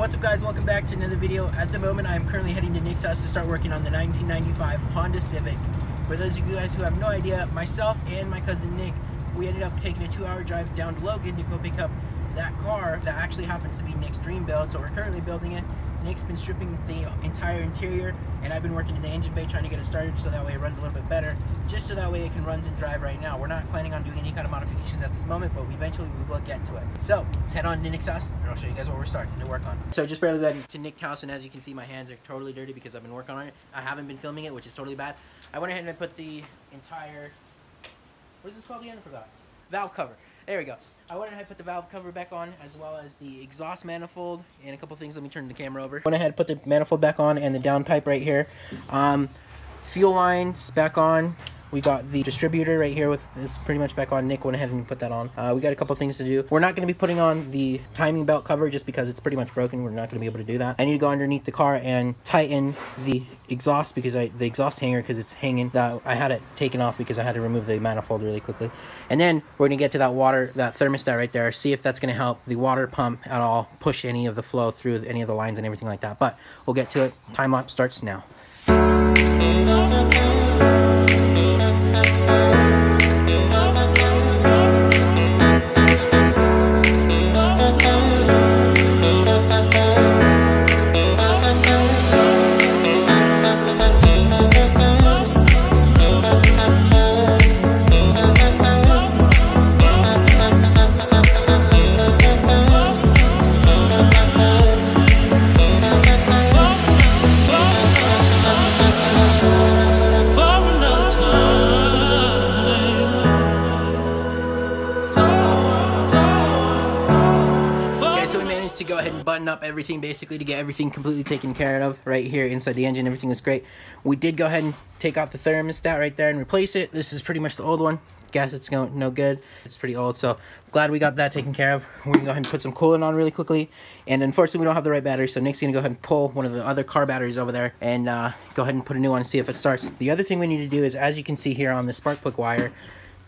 What's up guys, welcome back to another video. At the moment I'm currently heading to Nick's house to start working on the 1995 Honda Civic. For those of you guys who have no idea, myself and my cousin Nick, we ended up taking a 2-hour drive down to Logan to go pick up that car that actually happens to be Nick's dream build. So we're currently building it. Nick's been stripping the entire interior and I've been working in the engine bay trying to get it started so that way it runs a little bit better, just so that way it can run and drive right now. We're not planning on doing any kind of modifications at this moment, but eventually we will get to it. So let's head on to Nick's house and I'll show you guys what we're starting to work on. So I just barely got to Nick's house, and as you can see my hands are totally dirty because I've been working on it. I haven't been filming it, which is totally bad. I went ahead and put the entire, what is this called again? I forgot. Valve cover. There we go. I went ahead and put the valve cover back on, as well as the exhaust manifold and a couple things. Let me turn the camera over. Went ahead and put the manifold back on and the downpipe right here. Fuel lines back on. We got the distributor right here with this pretty much back on. Nick went ahead and put that on. We got a couple things to do. We're not going to be putting on the timing belt cover just because it's pretty much broken. We're not going to be able to do that. I need to go underneath the car and tighten the exhaust because the exhaust hanger, because it's hanging. I had it taken off because I had to remove the manifold really quickly. And then we're going to get to that water, that thermostat right there, see if that's going to help the water pump at all push any of the flow through any of the lines and everything like that. But we'll get to it. Time lapse starts now. To go ahead and button up everything basically to get everything completely taken care of right here inside the engine. Everything is great. We did go ahead and take out the thermostat right there and replace it. This is pretty much the old one. Guess it's no good. It's pretty old, so glad we got that taken care of. We're gonna go ahead and put some coolant on really quickly, and unfortunately we don't have the right battery, so Nick's gonna go ahead and pull one of the other car batteries over there and go ahead and put a new one and see if it starts. The other thing we need to do is, as you can see here on the spark plug wire,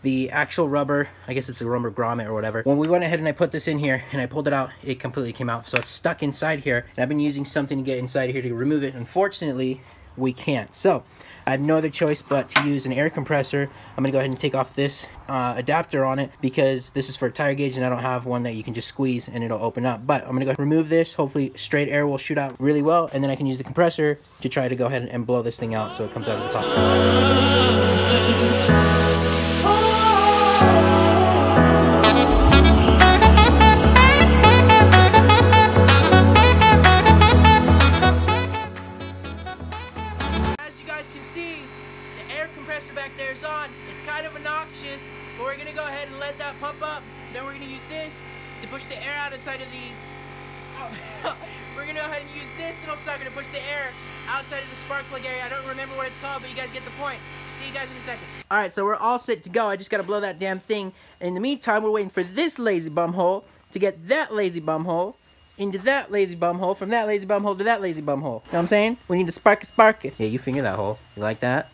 the actual rubber, I guess it's a rubber grommet or whatever. When we went ahead and I put this in here and I pulled it out, it completely came out. So it's stuck inside here, and I've been using something to get inside here to remove it. Unfortunately, we can't. So I have no other choice but to use an air compressor. I'm gonna go ahead and take off this adapter on it because this is for a tire gauge and I don't have one that you can just squeeze and it'll open up. But I'm gonna go ahead and remove this. Hopefully straight air will shoot out really well, and then I can use the compressor to try to go ahead and blow this thing out so it comes out of the top. Back there is on. It's kind of obnoxious, but we're gonna go ahead and let that pump up. Then we're gonna use this to push the air out inside of the we're gonna go ahead and use this little sucker to push the air outside of the spark plug area. I don't remember what it's called, but you guys get the point. See you guys in a second. Alright, so we're all set to go. I just gotta blow that damn thing. In the meantime, we're waiting for this lazy bum hole to get that lazy bum hole into that lazy bum hole, from that lazy bum hole to that lazy bum hole. You know what I'm saying? We need to spark it. Yeah, you finger that hole. You like that?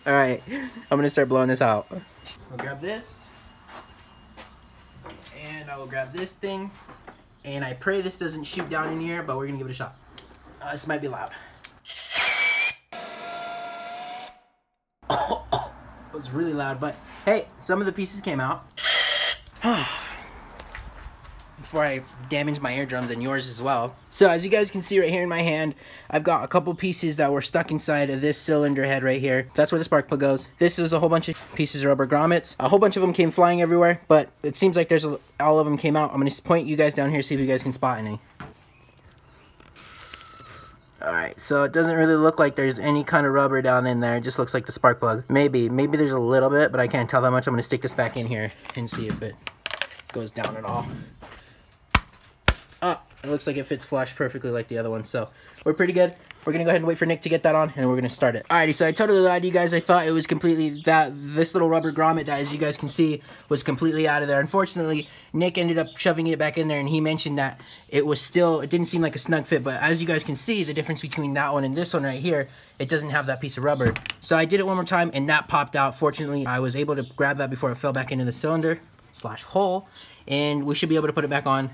Alright, I'm gonna start blowing this out. I'll grab this, and I will grab this thing, and I pray this doesn't shoot down in here, but we're gonna give it a shot. This might be loud. It was really loud, but hey, some of the pieces came out. Before I damage my eardrums and yours as well. So as you guys can see right here in my hand, I've got a couple pieces that were stuck inside of this cylinder head right here. That's where the spark plug goes. This is a whole bunch of pieces of rubber grommets. A whole bunch of them came flying everywhere, but it seems like all of them came out. I'm going to point you guys down here, see if you guys can spot any. Alright, so it doesn't really look like there's any kind of rubber down in there. It just looks like the spark plug. Maybe there's a little bit, but I can't tell that much. I'm going to stick this back in here and see if it goes down at all. It looks like it fits flush perfectly like the other one, so we're pretty good. We're gonna go ahead and wait for Nick to get that on, and we're gonna start it. Alrighty, so I totally lied to you guys. I thought it was completely this little rubber grommet that, as you guys can see, was completely out of there. Unfortunately, Nick ended up shoving it back in there, and he mentioned that it didn't seem like a snug fit, but as you guys can see, the difference between that one and this one right here, it doesn't have that piece of rubber. So I did it one more time, and that popped out. Fortunately, I was able to grab that before it fell back into the cylinder/hole, and we should be able to put it back on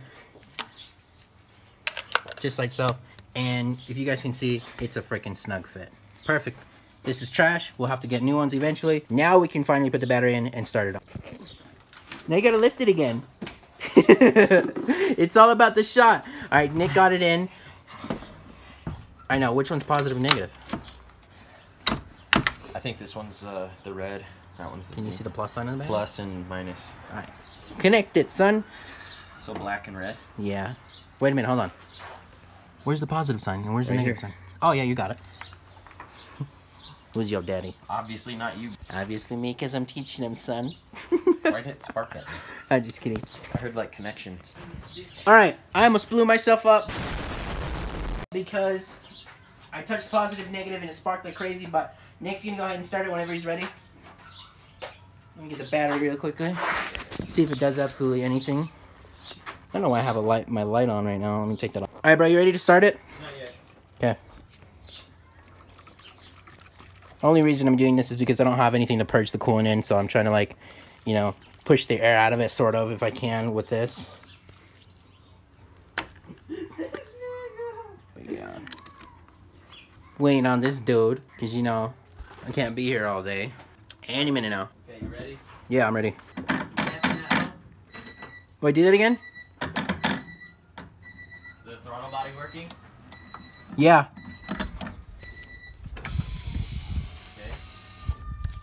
just like so. And if you guys can see, it's a freaking snug fit. Perfect. This is trash. We'll have to get new ones eventually. Now we can finally put the battery in and start it up. Now you gotta lift it again. It's all about the shot. All right, Nick got it in. I know, which one's positive and negative? I think this one's the red. That one's the Can you see the plus sign on the back? plus and minus. All right. Connect it, son. So black and red? Yeah. Wait a minute, hold on. Where's the positive sign and where's the Right negative here. sign? Oh, yeah, you got it. Who's your daddy? Obviously not you. Obviously me, because I'm teaching him, son. Why did it spark at me? I'm just kidding. I heard like connections. Alright, I almost blew myself up because I touched positive, negative, and it sparked like crazy, but Nick's gonna go ahead and start it whenever he's ready. Let me get the battery real quickly. See if it does absolutely anything. I don't know why I have my light on right now. Let me take that off. Alright, bro, you ready to start it? Not yet. Okay. Only reason I'm doing this is because I don't have anything to purge the coolant in, so I'm trying to, like, you know, push the air out of it, sort of, if I can, with this. Yeah. Waiting on this dude, because, you know, I can't be here all day. Any minute now. Okay, you ready? Yeah, I'm ready. Testing that. Wait, do that again? The throttle body working? Yeah. Okay.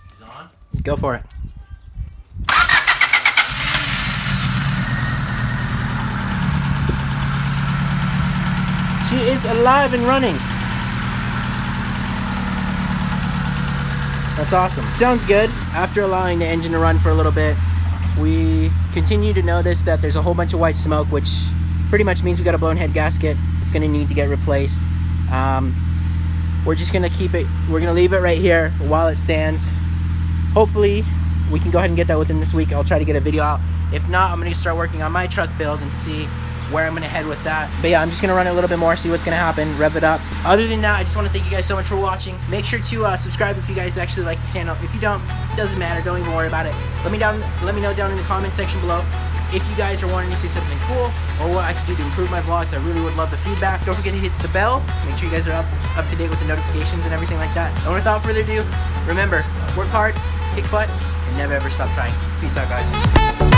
She's on? Go for it. She is alive and running. That's awesome. Sounds good. After allowing the engine to run for a little bit, we continue to notice that there's a whole bunch of white smoke, which pretty much means we got a blown head gasket. It's gonna need to get replaced. We're just gonna keep it, we're gonna leave it right here while it stands. Hopefully we can go ahead and get that within this week. I'll try to get a video out. If not, I'm gonna start working on my truck build and see where I'm gonna head with that. But yeah, I'm just gonna run it a little bit more, see what's gonna happen, rev it up. Other than that, I just wanna thank you guys so much for watching. Make sure to subscribe if you guys actually like the channel. If you don't, it doesn't matter, don't even worry about it. Let me know down in the comment section below if you guys are wanting to see something cool or what I can do to improve my vlogs. I really would love the feedback. Don't forget to hit the bell. Make sure you guys are up to date with the notifications and everything like that. And without further ado, remember, work hard, kick butt, and never ever stop trying. Peace out, guys.